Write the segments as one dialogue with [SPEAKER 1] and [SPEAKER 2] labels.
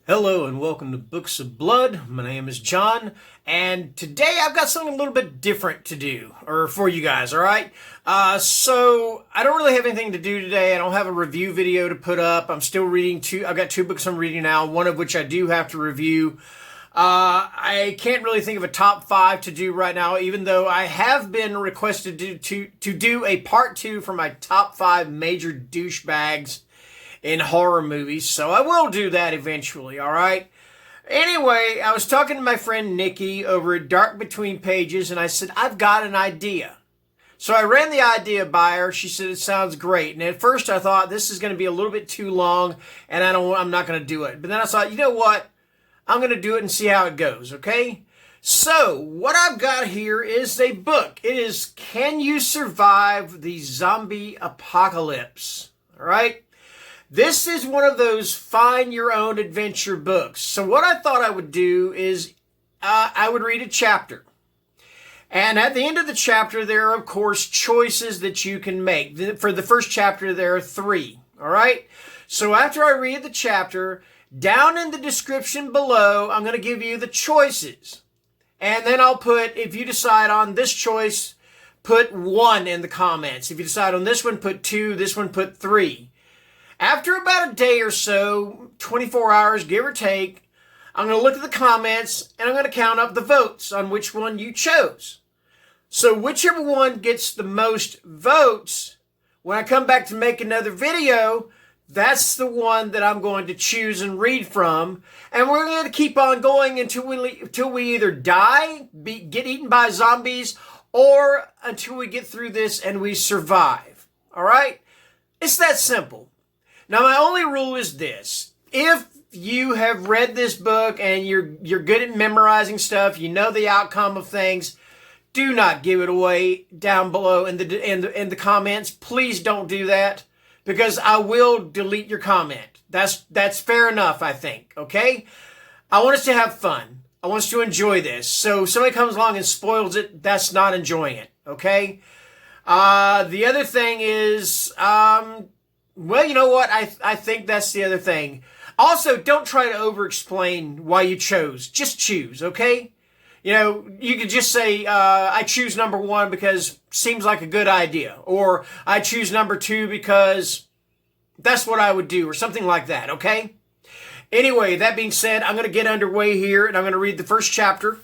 [SPEAKER 1] Hello and welcome to Books of Blood. My name is John, and today I've got something a little bit different to do, or for you guys, alright? So I don't really have anything to do today. I don't have a review video to put up. I'm still reading I've got two books I'm reading now, one of which I do have to review. I can't really think of a top 5 to do right now, even though I have been requested to do a part 2 for my top 5 major douchebags in horror movies, so I will do that eventually, alright? Anyway, I was talking to my friend Nikki over at Dark Between Pages, and I said, I've got an idea. So I ran the idea by her. She said, it sounds great. And at first I thought, this is going to be a little bit too long, and I'm not going to do it. But then I thought, you know what? I'm going to do it and see how it goes, okay? So, what I've got here is a book. It is Can You Survive the Zombie Apocalypse? Alright? This is one of those find your own adventure books. So what I thought I would do is I would read a chapter. And at the end of the chapter, there are, of course, choices that you can make. For the first chapter, there are 3. All right? So after I read the chapter, down in the description below, I'm going to give you the choices. And then I'll put, if you decide on this choice, put 1 in the comments. If you decide on this one, put 2. This one, put 3. After about a day or so, 24 hours, give or take, I'm going to look at the comments and I'm going to count up the votes on which one you chose. So whichever one gets the most votes, when I come back to make another video, that's the one that I'm going to choose and read from. And we're going to keep on going until we either die, get eaten by zombies, or until we get through this and we survive. All right? It's that simple. Now, my only rule is this. If you have read this book and you're good at memorizing stuff, you know the outcome of things, do not give it away down below in the comments. Please don't do that, because I will delete your comment. That's fair enough, I think, okay? I want us to have fun. I want us to enjoy this. So if somebody comes along and spoils it, that's not enjoying it, okay? The other thing is, well, you know what? I think that's the other thing. Also, don't try to over-explain why you chose. Just choose, okay? You know, you could just say, I choose number 1 because seems like a good idea. Or I choose number 2 because that's what I would do, or something like that, okay? Anyway, that being said, I'm going to get underway here, and I'm going to read the first chapter.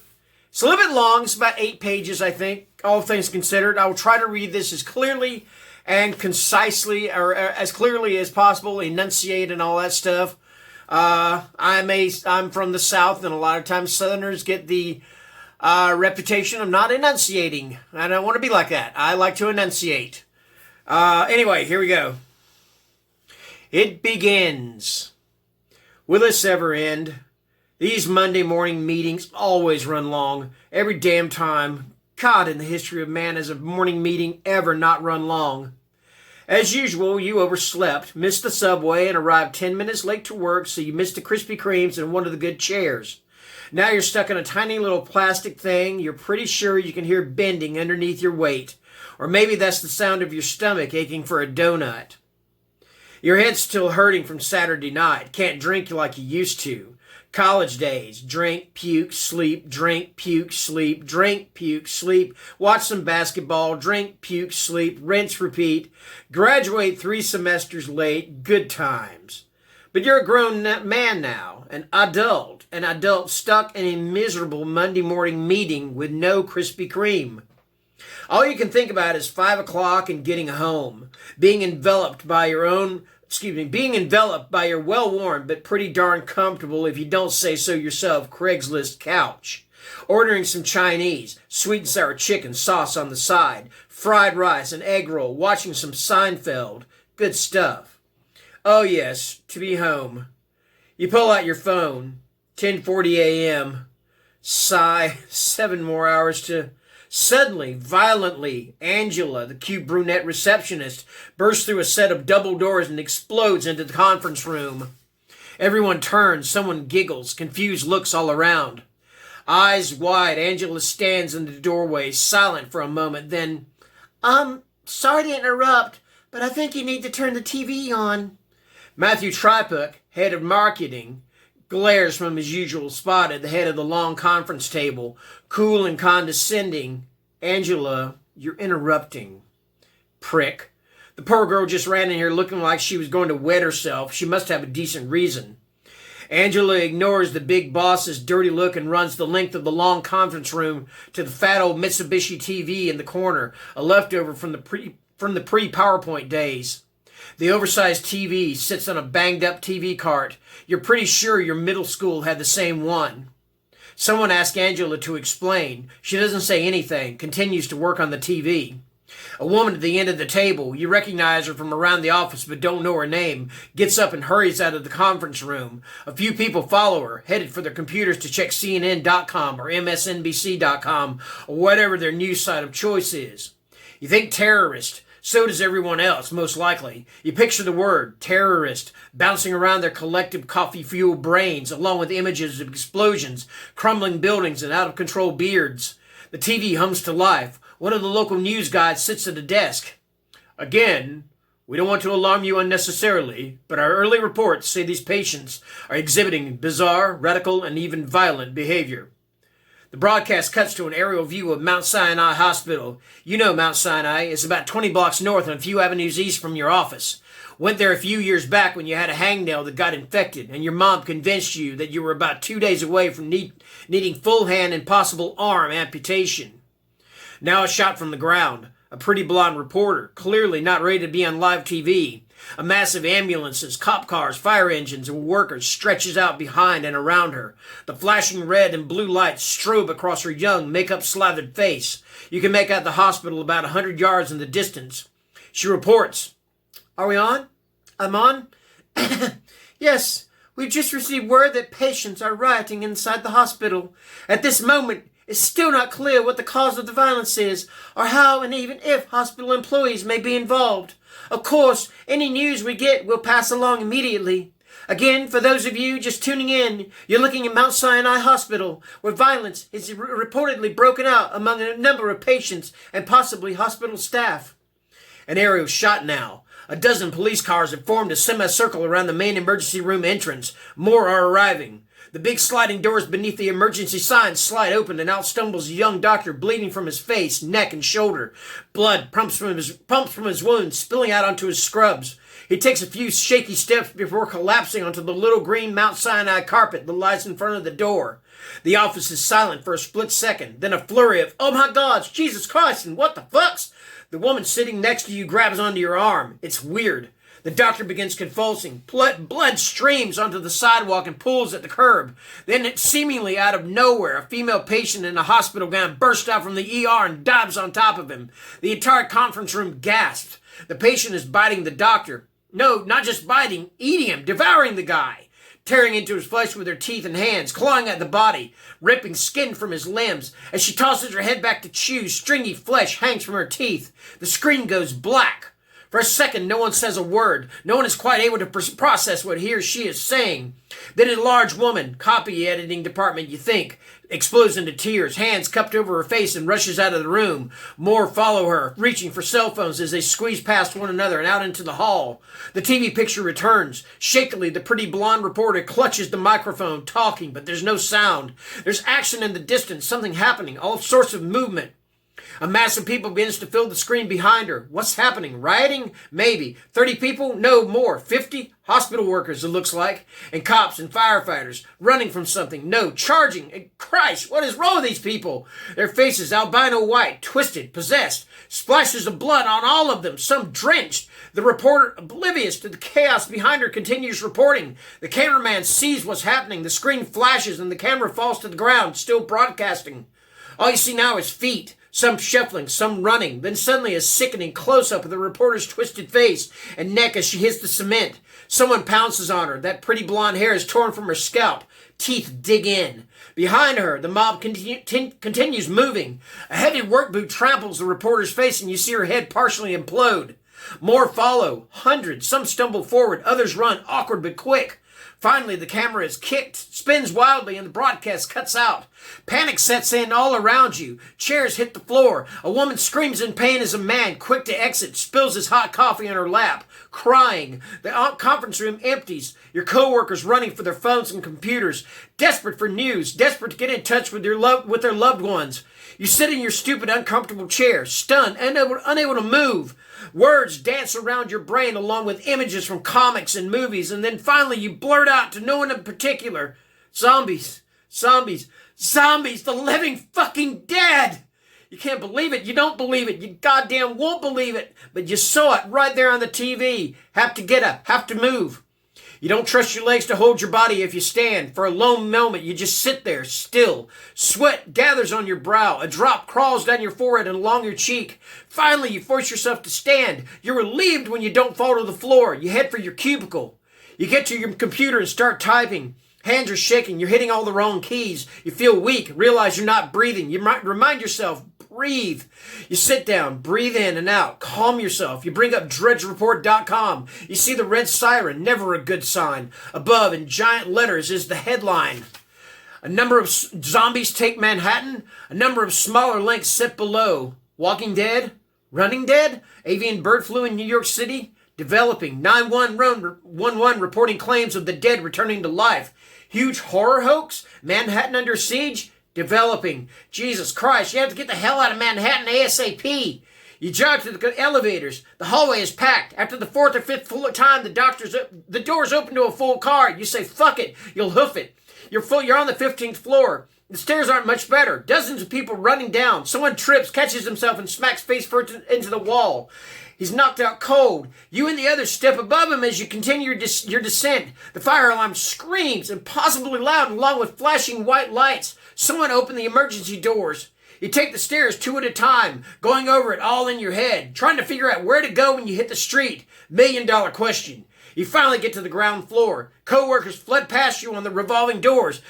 [SPEAKER 1] It's a little bit long. It's about 8 pages, I think, all things considered. I will try to read this as clearly and concisely, or as clearly as possible, enunciate and all that stuff. I'm from the South, and a lot of times Southerners get the reputation of not enunciating. I don't want to be like that. I like to enunciate. Anyway, here we go. It begins. Will this ever end? These Monday morning meetings always run long. Every damn time. God, in the history of man, has a morning meeting ever not run long? As usual, you overslept, missed the subway, and arrived 10 minutes late to work, so you missed the Krispy Kremes and one of the good chairs. Now you're stuck in a tiny little plastic thing. You're pretty sure you can hear bending underneath your weight. Or maybe that's the sound of your stomach aching for a donut. Your head's still hurting from Saturday night. Can't drink like you used to. College days. Drink, puke, sleep, drink, puke, sleep, drink, puke, sleep. Watch some basketball, drink, puke, sleep, rinse, repeat. Graduate 3 semesters late. Good times. But you're a grown man now. An adult stuck in a miserable Monday morning meeting with no Krispy Kreme. All you can think about is 5 o'clock and getting home. Being enveloped by your well-worn but pretty darn comfortable, if you don't say so yourself, Craigslist couch. Ordering some Chinese, sweet and sour chicken sauce on the side, fried rice, an egg roll, watching some Seinfeld. Good stuff. Oh yes, to be home. You pull out your phone. 10:40 a.m. Sigh, 7 more hours to... Suddenly, violently, Angela, the cute brunette receptionist, bursts through a set of double doors and explodes into the conference room. Everyone turns, someone giggles, confused looks all around. Eyes wide, Angela stands in the doorway, silent for a moment, then, sorry to interrupt, but I think you need to turn the TV on. Matthew Trypuck, head of marketing, glares from his usual spot at the head of the long conference table, cool and condescending. "Angela, you're interrupting." "Prick. The poor girl just ran in here looking like she was going to wet herself. She must have a decent reason." Angela ignores the big boss's dirty look and runs the length of the long conference room to the fat old Mitsubishi TV in the corner, a leftover from the pre-PowerPoint days. The oversized TV sits on a banged-up TV cart. You're pretty sure your middle school had the same one. Someone asks Angela to explain. She doesn't say anything, continues to work on the TV. A woman at the end of the table, you recognize her from around the office but don't know her name, gets up and hurries out of the conference room. A few people follow her, headed for their computers to check CNN.com or MSNBC.com or whatever their news site of choice is. You think terrorist. So does everyone else, most likely. You picture the word, terrorist, bouncing around their collective coffee-fueled brains, along with images of explosions, crumbling buildings, and out-of-control beards. The TV hums to life. One of the local news guys sits at a desk. "Again, we don't want to alarm you unnecessarily, but our early reports say these patients are exhibiting bizarre, radical, and even violent behavior." The broadcast cuts to an aerial view of Mount Sinai Hospital. You know Mount Sinai is about 20 blocks north and a few avenues east from your office. Went there a few years back when you had a hangnail that got infected, and your mom convinced you that you were about 2 days away from needing full hand and possible arm amputation. Now a shot from the ground. A pretty blonde reporter, clearly not ready to be on live TV. A mass of ambulances, cop cars, fire engines, and workers stretches out behind and around her. The flashing red and blue lights strobe across her young, makeup-slathered face. You can make out the hospital about 100 yards in the distance. She reports. "Are we on? I'm on?" "Yes, we've just received word that patients are rioting inside the hospital. At this moment, it's still not clear what the cause of the violence is, or how and even if hospital employees may be involved. Of course, any news we get we'll pass along immediately. Again, for those of you just tuning in, you're looking at Mount Sinai Hospital, where violence is reportedly broken out among a number of patients and possibly hospital staff." An aerial shot now. A dozen police cars have formed a semicircle around the main emergency room entrance. More are arriving. The big sliding doors beneath the emergency signs slide open, and out stumbles a young doctor, bleeding from his face, neck, and shoulder. Blood pumps from his wounds, spilling out onto his scrubs. He takes a few shaky steps before collapsing onto the little green Mount Sinai carpet that lies in front of the door. The office is silent for a split second, then a flurry of, "Oh my God, Jesus Christ, and what the fucks?" The woman sitting next to you grabs onto your arm. It's weird. The doctor begins convulsing. Blood streams onto the sidewalk and pools at the curb. Then, seemingly out of nowhere, a female patient in a hospital gown bursts out from the ER and dives on top of him. The entire conference room gasps. The patient is biting the doctor. No, not just biting, eating him, devouring the guy. Tearing into his flesh with her teeth and hands, clawing at the body, ripping skin from his limbs. As she tosses her head back to chew, stringy flesh hangs from her teeth. The screen goes black. For a second, no one says a word. No one is quite able to process what he or she is saying. Then a large woman, copy editing department, you think, explodes into tears, hands cupped over her face, and rushes out of the room. More follow her, reaching for cell phones as they squeeze past one another and out into the hall. The TV picture returns. Shakily, the pretty blonde reporter clutches the microphone, talking, but there's no sound. There's action in the distance, something happening, all sorts of movement. A mass of people begins to fill the screen behind her. What's happening? Rioting? Maybe. 30 people? No, more. 50? Hospital workers, it looks like. And cops and firefighters. Running from something. No. Charging. And Christ, what is wrong with these people? Their faces albino white, twisted, possessed. Splashes of blood on all of them, some drenched. The reporter, oblivious to the chaos behind her, continues reporting. The cameraman sees what's happening. The screen flashes and the camera falls to the ground, still broadcasting. All you see now is feet. Some shuffling, some running, then suddenly a sickening close-up of the reporter's twisted face and neck as she hits the cement. Someone pounces on her. That pretty blonde hair is torn from her scalp. Teeth dig in. Behind her, the mob continues moving. A heavy work boot tramples the reporter's face, and you see her head partially implode. More follow. Hundreds. Some stumble forward. Others run, awkward but quick. Finally, the camera is kicked, spins wildly, and the broadcast cuts out. Panic sets in all around you. Chairs hit the floor. A woman screams in pain as a man, quick to exit, spills his hot coffee on her lap, crying. The conference room empties. Your coworkers running for their phones and computers, desperate for news, desperate to get in touch with their loved ones. You sit in your stupid, uncomfortable chair, stunned, unable to move. Words dance around your brain along with images from comics and movies, and then finally you blurt out to no one in particular, "Zombies, zombies, zombies, the living fucking dead!" You can't believe it. You don't believe it. You goddamn won't believe it. But you saw it right there on the TV. Have to get up. Have to move. You don't trust your legs to hold your body if you stand. For a lone moment, you just sit there, still. Sweat gathers on your brow. A drop crawls down your forehead and along your cheek. Finally, you force yourself to stand. You're relieved when you don't fall to the floor. You head for your cubicle. You get to your computer and start typing. Hands are shaking. You're hitting all the wrong keys. You feel weak. Realize you're not breathing. You might remind yourself, breathe. You sit down, breathe in and out, calm yourself. You bring up dredgereport.com. You see the red siren, never a good sign. Above in giant letters is the headline. A number of zombies take Manhattan. A number of smaller links sit below. Walking Dead, Running Dead, avian bird flu in New York City, developing. 911 reporting claims of the dead returning to life. Huge horror hoax, Manhattan under siege, developing. Jesus Christ, you have to get the hell out of Manhattan ASAP. You jog to the elevators. The hallway is packed. After the fourth or fifth time, the doors open to a full car. You say, fuck it. You'll hoof it. You're on the 15th floor. The stairs aren't much better. Dozens of people running down. Someone trips, catches himself, and smacks face first into the wall. He's knocked out cold. You and the others step above him as you continue your descent. The fire alarm screams, impossibly loud, along with flashing white lights. Someone open the emergency doors. You take the stairs two at a time, going over it all in your head, trying to figure out where to go when you hit the street. $1,000,000 question. You finally get to the ground floor. Co-workers fled past you on the revolving doors.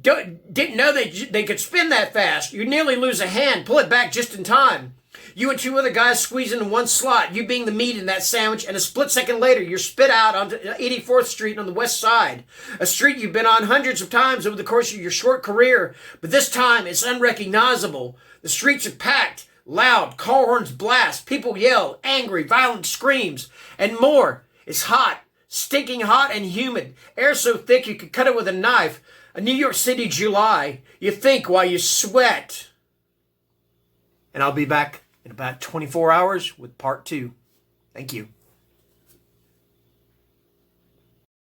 [SPEAKER 1] Didn't know they could spin that fast. You nearly lose a hand. Pull it back just in time. You and two other guys squeeze into one slot, you being the meat in that sandwich, and a split second later, you're spit out onto 84th Street on the west side. A street you've been on hundreds of times over the course of your short career, but this time it's unrecognizable. The streets are packed, loud, car horns blast, people yell, angry, violent screams, and more. It's hot, stinking hot and humid, air so thick you could cut it with a knife. A New York City July. You think while you sweat. And I'll be back in about 24 hours with part 2. Thank you.